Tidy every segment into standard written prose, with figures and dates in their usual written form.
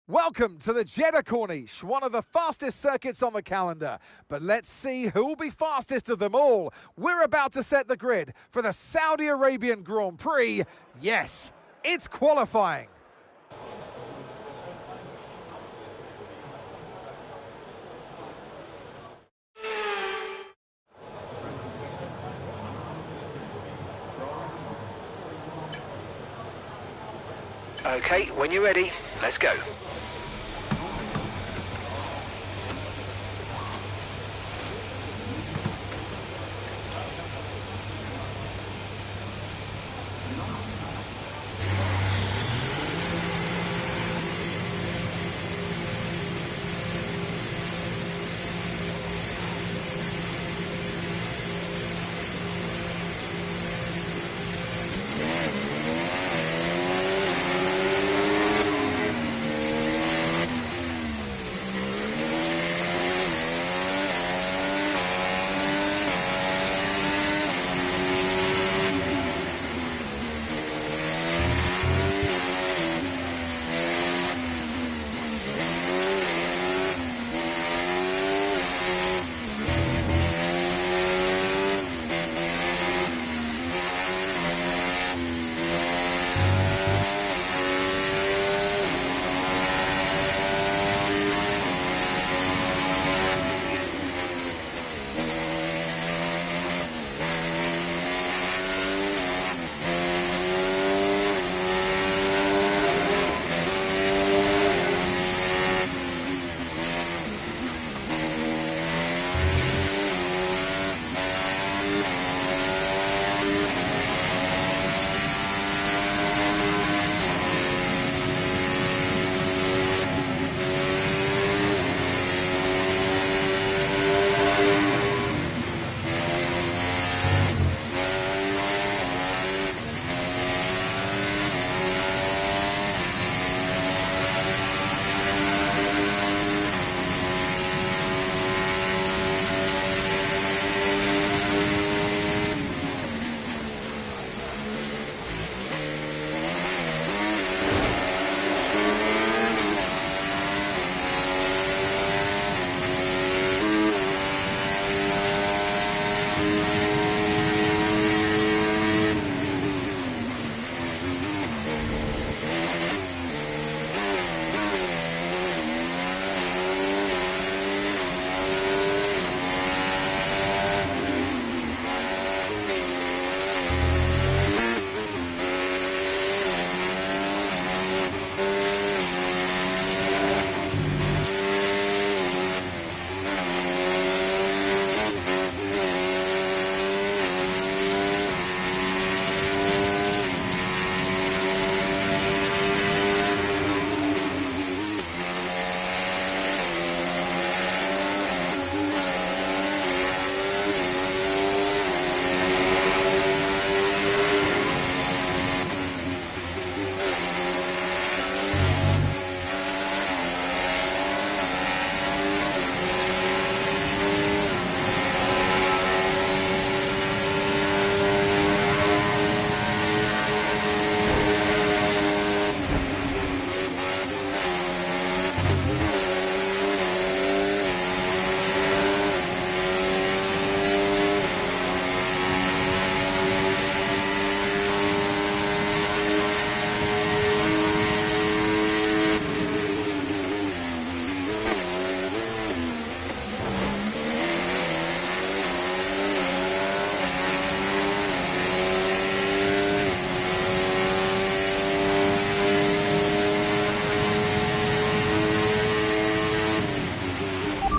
Welcome to the Jeddah Corniche, one of the fastest circuits on the calendar. But let's see who will be fastest of them all. We're about to set the grid for the Saudi Arabian Grand Prix. Yes, it's qualifying. Okay, when you're ready, let's go.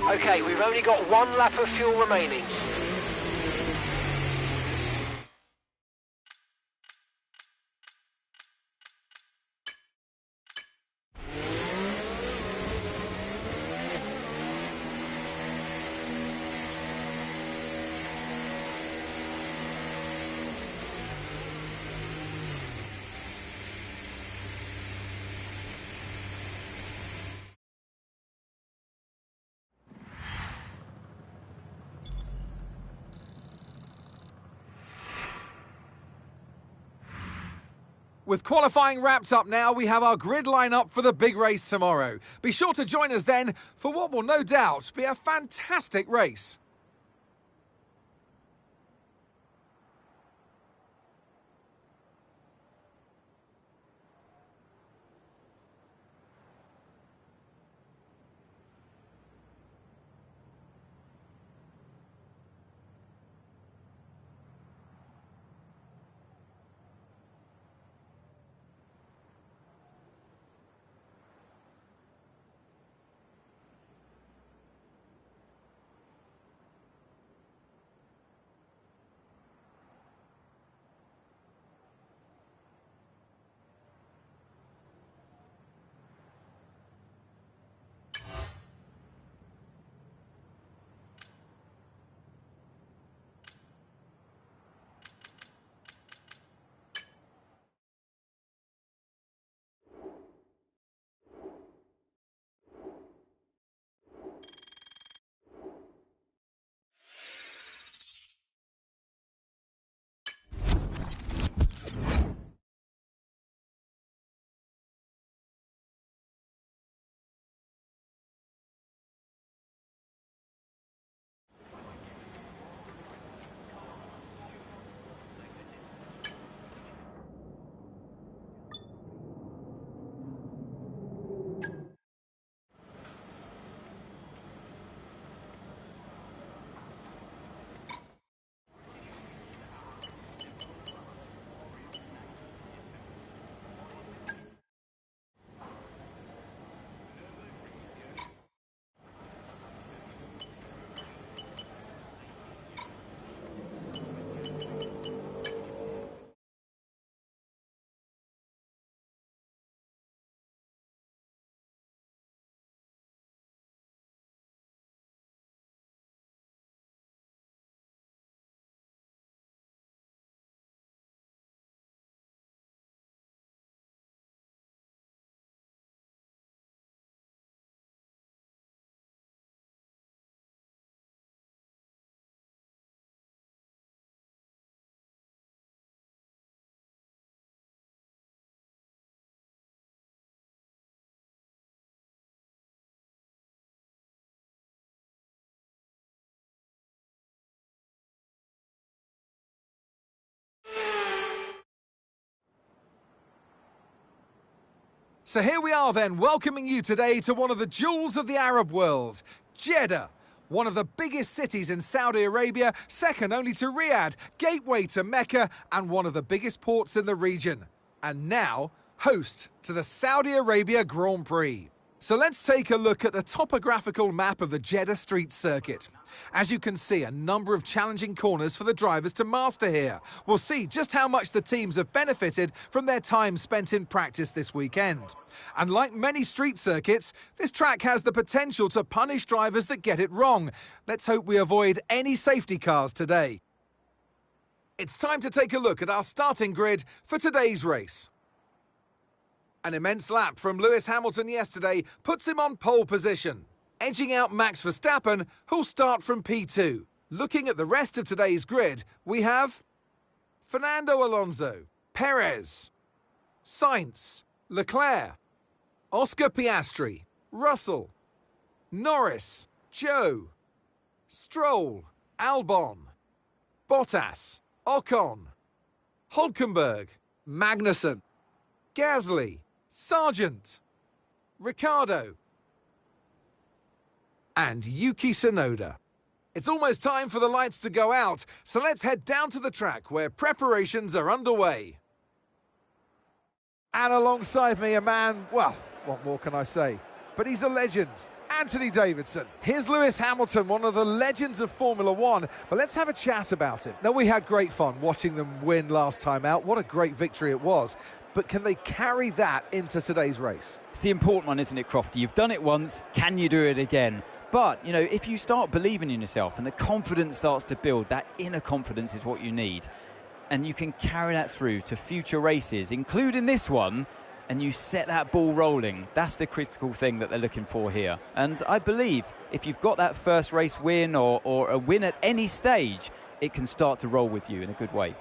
Okay, we've only got one lap of fuel remaining. With qualifying wrapped up now, we have our grid lineup for the big race tomorrow. Be sure to join us then for what will no doubt be a fantastic race. So here we are then, welcoming you today to one of the jewels of the Arab world, Jeddah. One of the biggest cities in Saudi Arabia, second only to Riyadh, gateway to Mecca, and one of the biggest ports in the region. And now, host to the Saudi Arabia Grand Prix. So let's take a look at the topographical map of the Jeddah street circuit. As you can see, a number of challenging corners for the drivers to master here. We'll see just how much the teams have benefited from their time spent in practice this weekend. And like many street circuits, this track has the potential to punish drivers that get it wrong. Let's hope we avoid any safety cars today. It's time to take a look at our starting grid for today's race. An immense lap from Lewis Hamilton yesterday puts him on pole position, edging out Max Verstappen, who'll start from P2. Looking at the rest of today's grid, we have Fernando Alonso, Perez, Sainz, Leclerc, Oscar Piastri, Russell, Norris, Zhou, Stroll, Albon, Bottas, Ocon, Hülkenberg, Magnussen, Gasly, Sargent, Ricciardo, and Yuki Tsunoda. It's almost time for the lights to go out, so let's head down to the track where preparations are underway. And alongside me, a man, well, what more can I say? But he's a legend. Anthony Davidson. Here's Lewis Hamilton, one of the legends of Formula One, but let's have a chat about it. Now, we had great fun watching them win last time out. What a great victory it was. But can they carry that into today's race? It's the important one, isn't it, Crofty? You've done it once, can you do it again? But, you know, if you start believing in yourself and the confidence starts to build, that inner confidence is what you need. And you can carry that through to future races, including this one, and you set that ball rolling. That's the critical thing that they're looking for here. And I believe if you've got that first race win or a win at any stage, it can start to roll with you in a good way.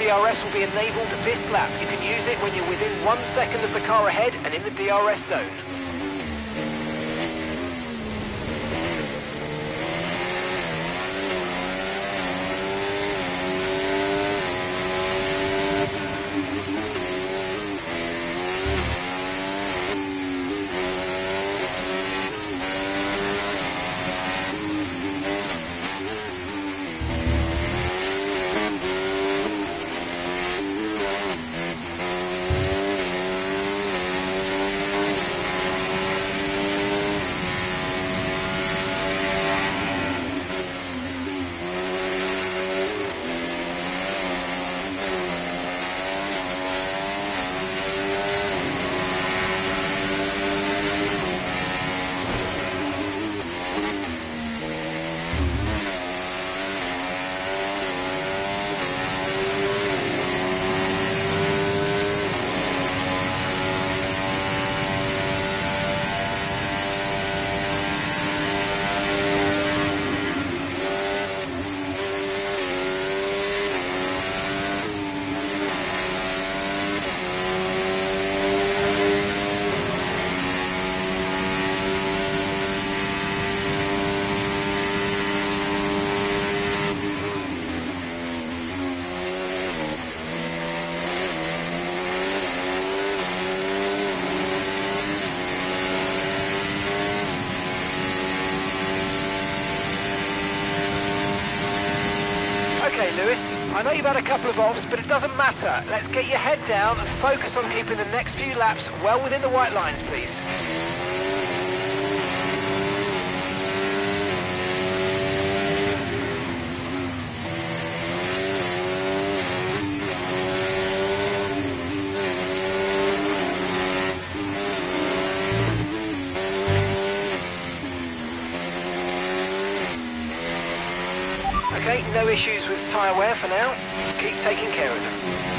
DRS will be enabled this lap. You can use it when you're within 1 second of the car ahead and in the DRS zone. Okay, Lewis, I know you've had a couple of offs, but it doesn't matter. Let's get your head down and focus on keeping the next few laps well within the white lines, please. Okay, no issues with tyre wear for now. Keep taking care of them.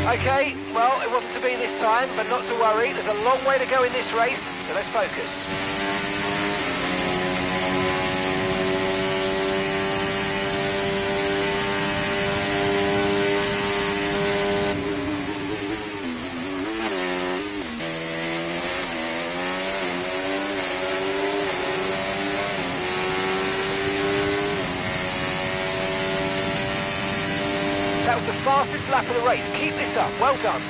Okay, well, it wasn't to be this time, but not to worry. There's a long way to go in this race, so let's focus. That was the fastest lap of the race. Keep this up. Well done.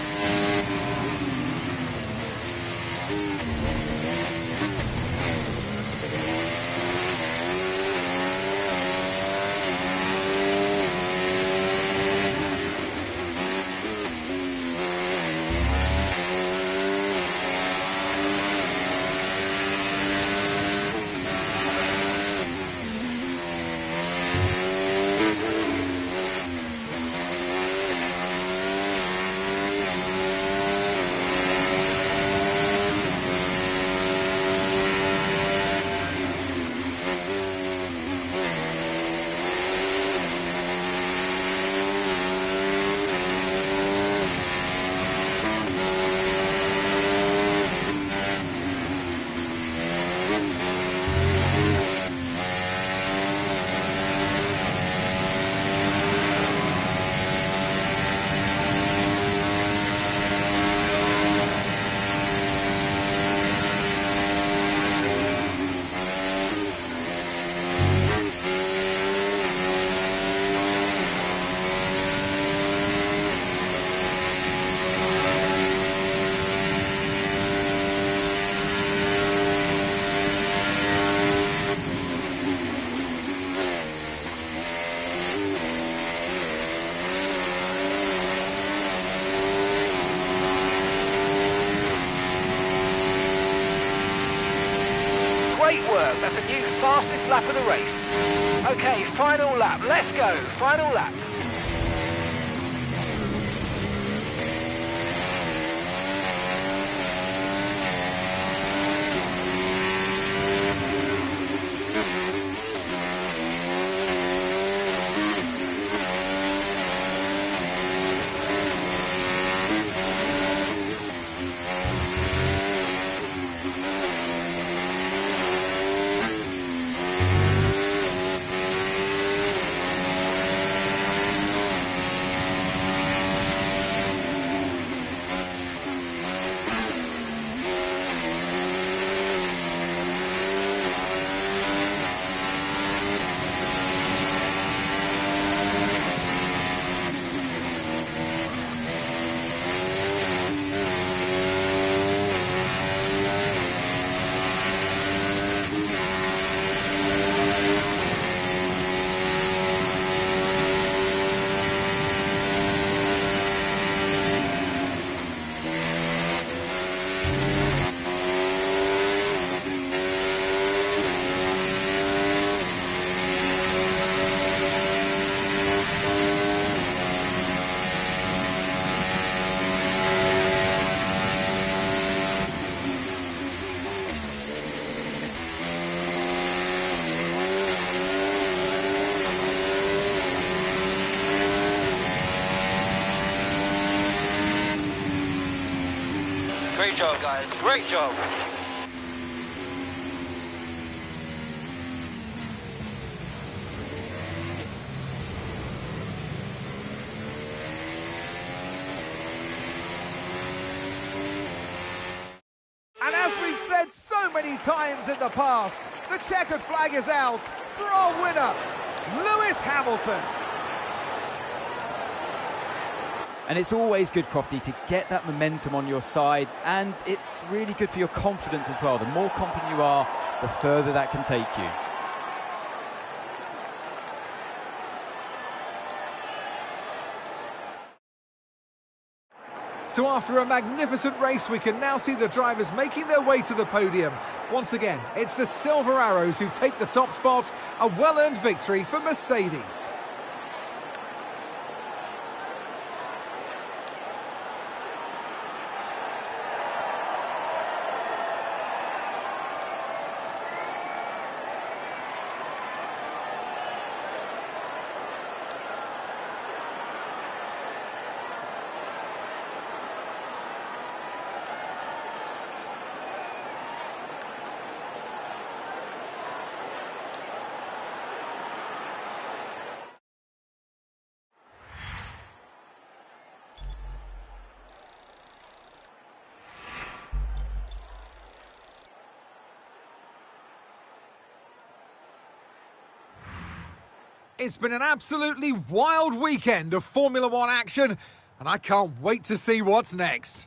That's a new fastest lap of the race. Okay, final lap. Let's go. Final lap. Great job, guys. Great job. And as we've said so many times in the past, the checkered flag is out for our winner, Lewis Hamilton. And it's always good, Crofty, to get that momentum on your side, and it's really good for your confidence as well. The more confident you are, the further that can take you. So after a magnificent race, we can now see the drivers making their way to the podium. Once again, it's the Silver Arrows who take the top spot, a well-earned victory for Mercedes. It's been an absolutely wild weekend of Formula One action, and I can't wait to see what's next.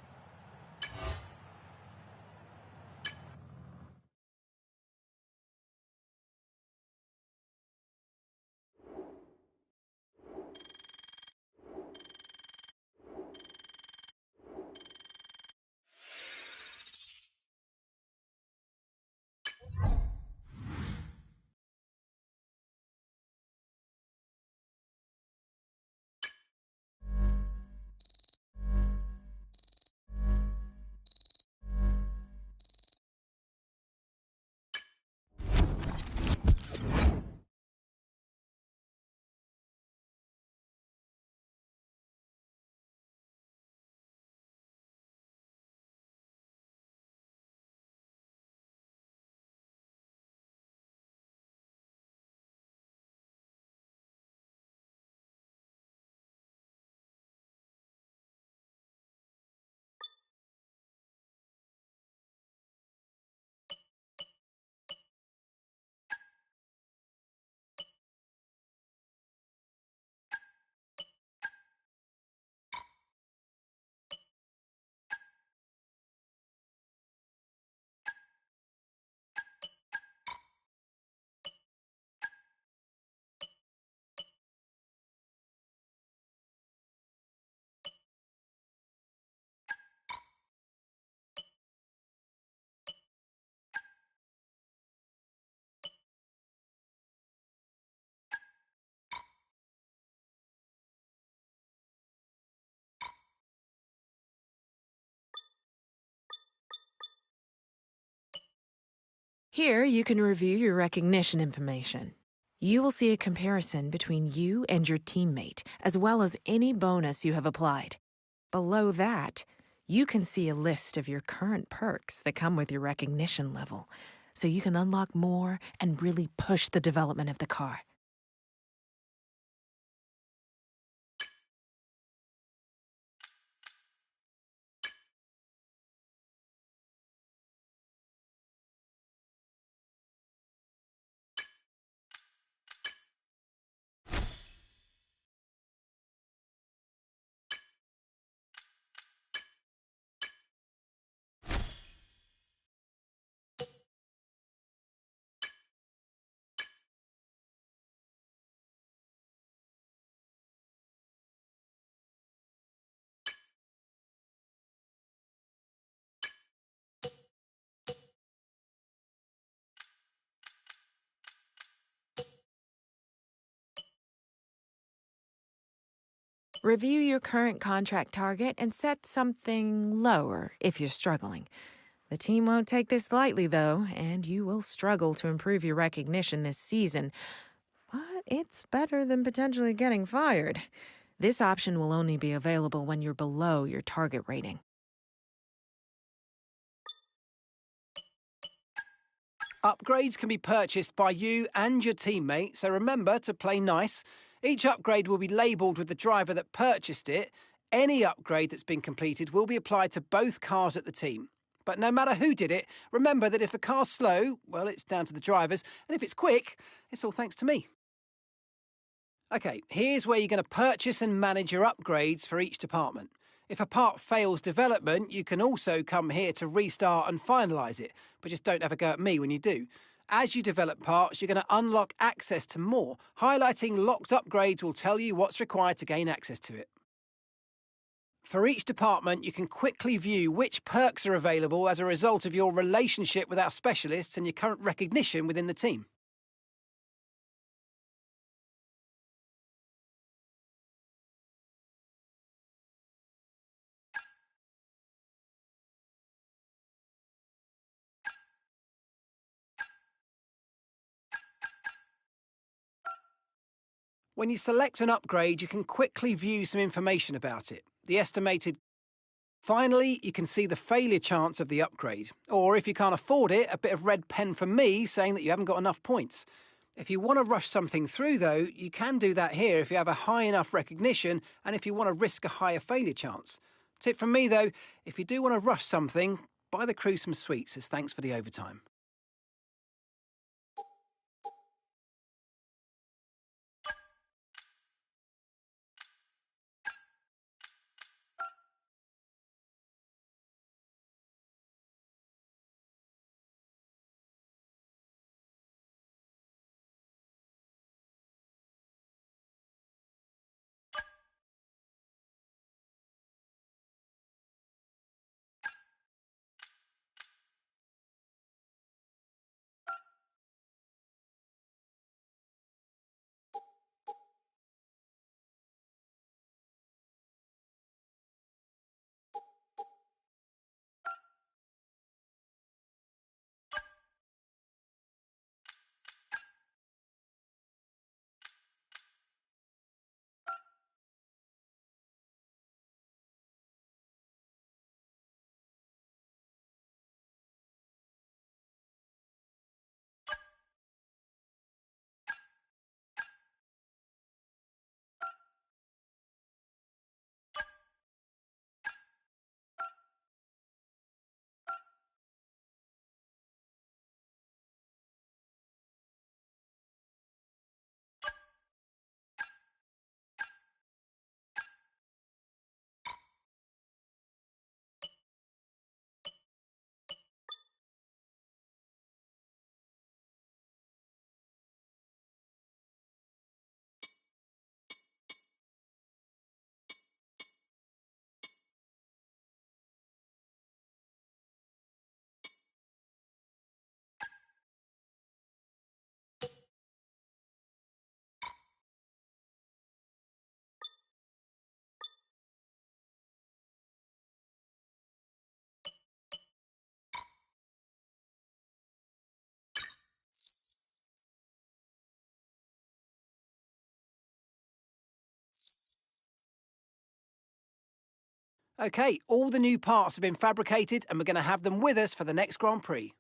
Here, you can review your recognition information. You will see a comparison between you and your teammate, as well as any bonus you have applied. Below that, you can see a list of your current perks that come with your recognition level, so you can unlock more and really push the development of the car. Review your current contract target and set something lower if you're struggling. The team won't take this lightly, though, and you will struggle to improve your recognition this season. But it's better than potentially getting fired. This option will only be available when you're below your target rating. Upgrades can be purchased by you and your teammate, so remember to play nice. Each upgrade will be labelled with the driver that purchased it. Any upgrade that's been completed will be applied to both cars at the team. But no matter who did it, remember that if the car's slow, well, it's down to the drivers, and if it's quick, it's all thanks to me. Okay, here's where you're going to purchase and manage your upgrades for each department. If a part fails development, you can also come here to restart and finalise it, but just don't have a go at me when you do. As you develop parts, you're going to unlock access to more. Highlighting locked upgrades will tell you what's required to gain access to it. For each department, you can quickly view which perks are available as a result of your relationship with our specialists and your current recognition within the team. When you select an upgrade, you can quickly view some information about it. The estimated. Finally, you can see the failure chance of the upgrade. Or if you can't afford it, a bit of red pen from me saying that you haven't got enough points. If you want to rush something through, though, you can do that here if you have a high enough recognition and if you want to risk a higher failure chance. Tip from me, though, if you do want to rush something, buy the crew some sweets as thanks for the overtime. OK, all the new parts have been fabricated and we're going to have them with us for the next Grand Prix.